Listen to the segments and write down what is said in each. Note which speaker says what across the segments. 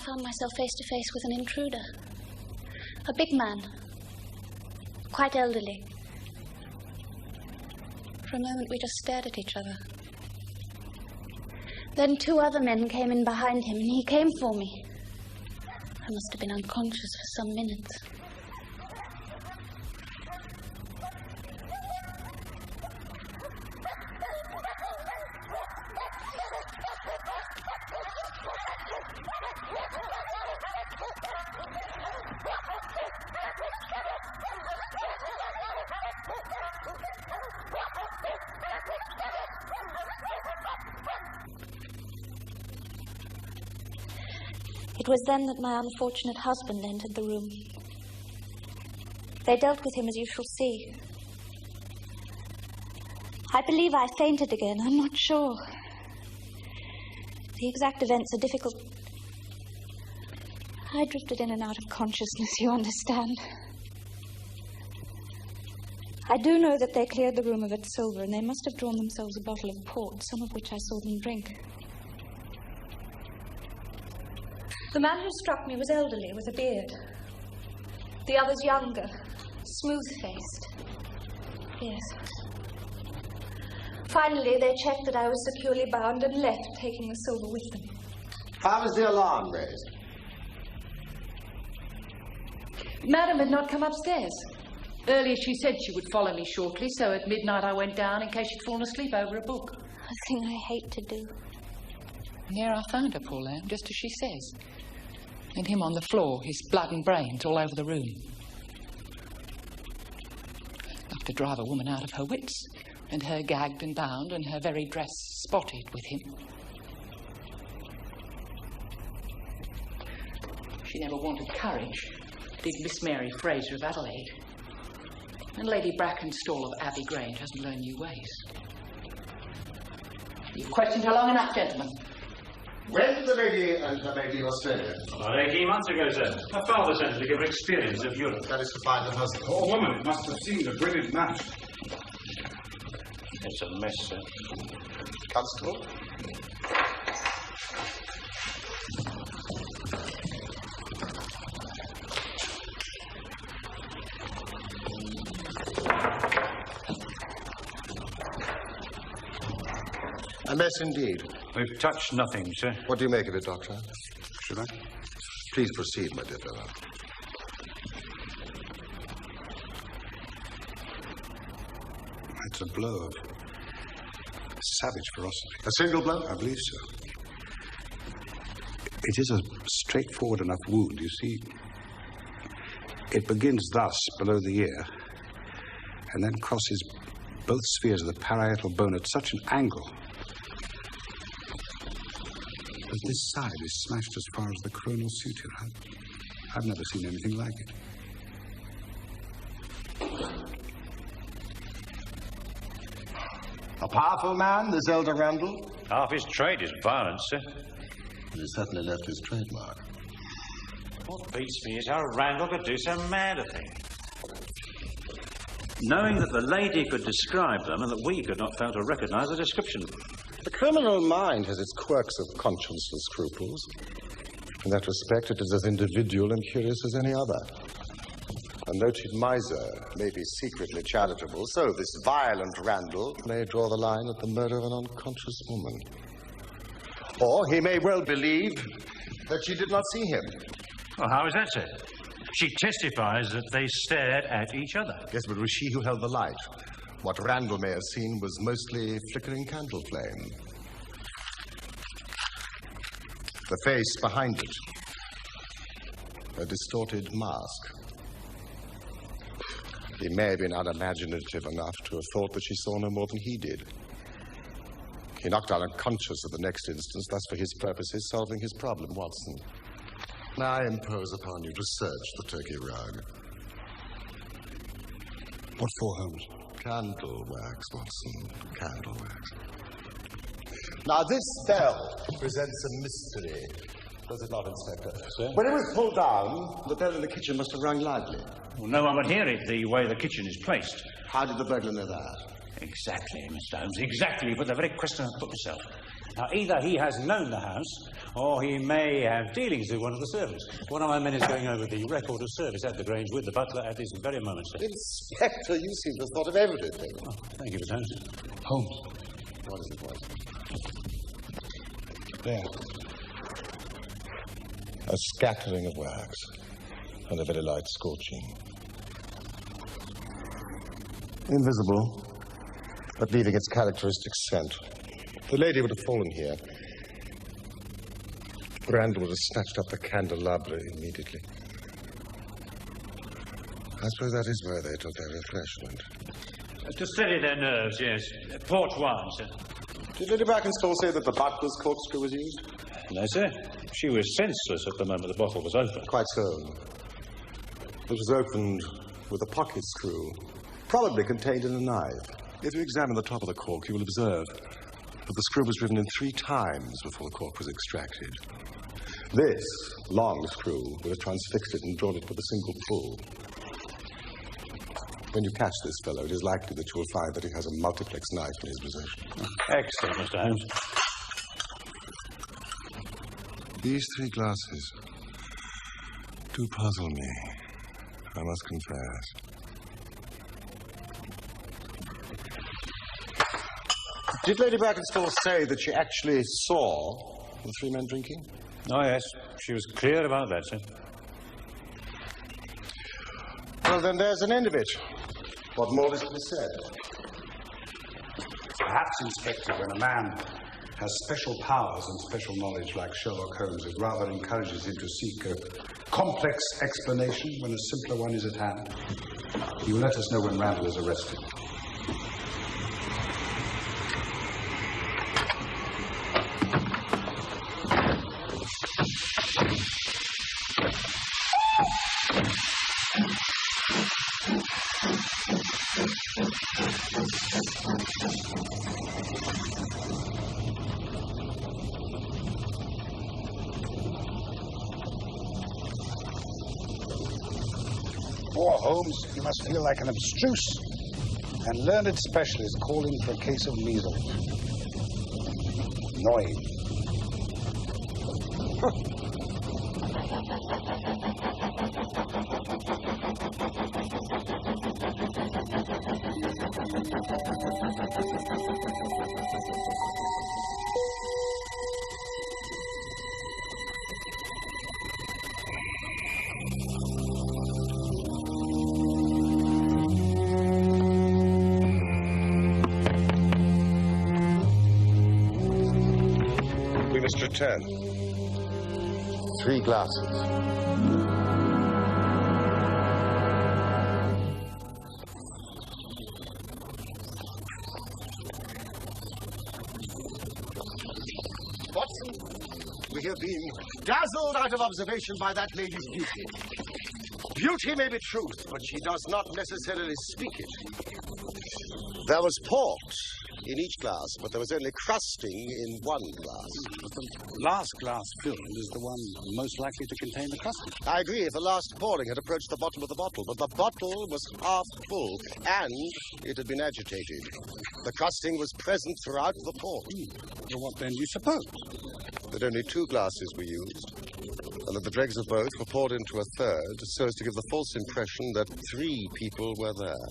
Speaker 1: found myself face to face with an intruder. A big man, quite elderly. For a moment we just stared at each other. Then 2 other men came in behind him, and he came for me. I must have been unconscious for some minutes. It was then that my unfortunate husband entered the room. They dealt with him as you shall see. I believe I fainted again. I'm not sure. The exact events are difficult. I drifted in and out of consciousness, you understand. I do know that they cleared the room of its silver, and they must have drawn themselves a bottle of port, some of which I saw them drink. The man who struck me was elderly, with a beard. The others younger, smooth-faced. Yes. Finally, they checked that I was securely bound and left, taking the silver with them.
Speaker 2: How was the alarm raised?
Speaker 3: Madam had not come upstairs. Earlier she said she would follow me shortly, so at midnight I went down in case she'd fallen asleep over a book.
Speaker 1: A thing I hate to do.
Speaker 3: And there I found her, poor lamb, just as she says. And him on the floor, his blood and brains all over the room. Enough to drive a woman out of her wits, and her gagged and bound, and her very dress spotted with him. She never wanted courage, did Miss Mary Fraser of Adelaide. And Lady Brackenstall of Abbey Grange hasn't learned new ways. You've questioned her long enough, gentlemen.
Speaker 2: When did the lady enter maybe Australia?
Speaker 4: About 18 months ago, sir. Her father sent her to give her experience of Europe.
Speaker 2: That is to find her husband.
Speaker 5: Poor woman must have seen the brilliant match.
Speaker 4: It's a mess, sir.
Speaker 2: Constable? A mess indeed.
Speaker 4: We've touched nothing, sir.
Speaker 2: What do you make of it, Doctor?
Speaker 5: Should I?
Speaker 2: Please proceed, my dear fellow.
Speaker 5: It's a blow of savage ferocity.
Speaker 2: A single blow?
Speaker 5: I believe so. It is a straightforward enough wound, you see. It begins thus, below the ear, and then crosses both spheres of the parietal bone at such an angle that this side is smashed as far as the coronal suture. I've never seen anything like it.
Speaker 2: A powerful man, this elder Randall?
Speaker 4: Half his trade is violence, sir.
Speaker 2: He certainly left his trademark.
Speaker 4: What beats me is how Randall could do so mad a thing. Knowing that the lady could describe them and that we could not fail to recognize the description.
Speaker 2: The criminal mind has its quirks of conscience and scruples. In that respect, it is as individual and curious as any other. A noted miser may be secretly charitable, so this violent Randall may draw the line at the murder of an unconscious woman. Or he may well believe that she did not see him.
Speaker 4: Well, how is that, sir? She testifies that they stared at each other.
Speaker 2: Yes, but it was she who held the light. What Randall may have seen was mostly flickering candle flame. The face behind it. A distorted mask. He may have been unimaginative enough to have thought that she saw no more than he did. He knocked out unconscious at the next instance, thus for his purposes solving his problem, Watson. Now I impose upon you to search the turkey rug.
Speaker 5: What for, Holmes?
Speaker 2: Candle wax, Watson. Candle wax. Now this bell presents a mystery. Does it not, Inspector?
Speaker 4: Sir?
Speaker 2: When it was pulled down, the bell in the kitchen must have rung loudly.
Speaker 4: Well, no one would hear it the way the kitchen is placed.
Speaker 2: How did the burglar know that?
Speaker 4: Exactly, Mr. Holmes, exactly. But the very question I've put myself. Now, either he has known the house,
Speaker 6: Or he may have dealings with one of the servants. One of my men is going over the record of service at the Grange with the butler at this very moment, sir.
Speaker 2: Inspector, you seem to have thought of everything.
Speaker 6: Oh, thank you, Mr. Holmes. Holmes.
Speaker 2: What is it, Watson?
Speaker 6: There.
Speaker 2: A scattering of wax and a very light scorching. Invisible, but leaving its characteristic scent. The lady would have fallen here. Brand would have snatched up the candelabra immediately. I suppose that is where they took their refreshment.
Speaker 4: To steady their nerves, yes. Port wine, sir.
Speaker 2: Did Lady Brackenstall say that the butler's corkscrew was used?
Speaker 6: No, sir. She was senseless at the moment the bottle was opened.
Speaker 2: Quite so. It was opened with a pocket screw, probably contained in a knife. If you examine the top of the cork, you will observe that the screw was driven in 3 times before the cork was extracted. This long screw would have transfixed it and drawn it with a single pull. When you catch this fellow, it is likely that you will find that he has a multiplex knife in his possession.
Speaker 6: Excellent, Mr. Holmes.
Speaker 2: These 3 glasses do puzzle me, I must confess. Did Lady Brackenstall say that she actually saw the 3 men drinking?
Speaker 6: Oh, yes. She was clear about that, sir.
Speaker 2: Well, then there's an end of it. What more is to be said?
Speaker 5: Perhaps, Inspector, when a man has special powers and special knowledge like Sherlock Holmes, it rather encourages him to seek a complex explanation when a simpler one is at hand. He will let us know when Randall is arrested. Poor Holmes, you must feel like an abstruse and learned specialist called in for a case of measles. Annoying.
Speaker 2: Return. 3 glasses. Watson, we have been dazzled out of observation by that lady's beauty. Beauty may be truth, but she does not necessarily speak it. There was port in each glass, but there was only crusting in one glass.
Speaker 5: But the last glass filled is the one most likely to contain the crusting.
Speaker 2: I agree if the last pouring had approached the bottom of the bottle, but the bottle was half full, and it had been agitated. The crusting was present throughout the port.
Speaker 5: Well, what then do you suppose?
Speaker 2: That only 2 glasses were used, and that the dregs of both were poured into a third, so as to give the false impression that 3 people were there.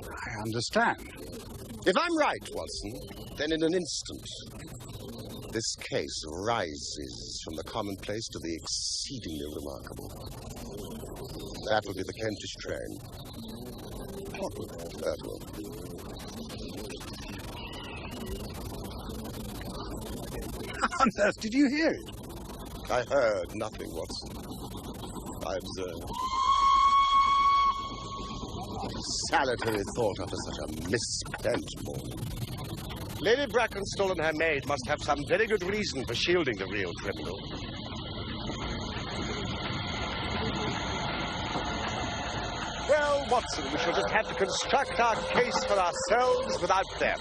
Speaker 5: I understand.
Speaker 2: If I'm right, Watson, then in an instant, this case rises from the commonplace to the exceedingly remarkable. That would be the Kentish train. What would that will?
Speaker 5: How on earth did you hear it?
Speaker 2: I heard nothing, Watson. I observed. Salutary thought after such a misspent morning. Lady Brackenstall and her maid must have some very good reason for shielding the real criminal. Well, Watson, we shall just have to construct our case for ourselves without them.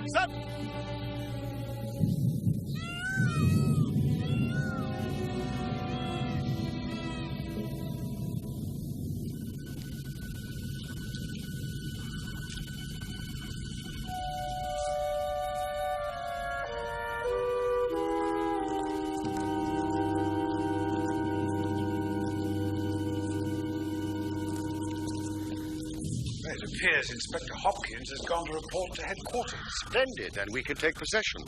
Speaker 2: Watson!
Speaker 5: It appears Inspector Hopkins has gone to report to headquarters.
Speaker 2: Splendid, and we can take possession.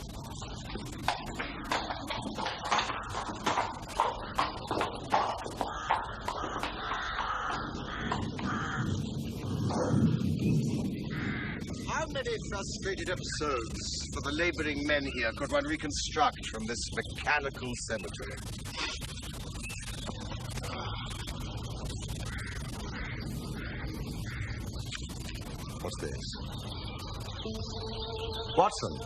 Speaker 2: How many frustrated episodes for the labouring men here could one reconstruct from this mechanical cemetery? What's this? Watson,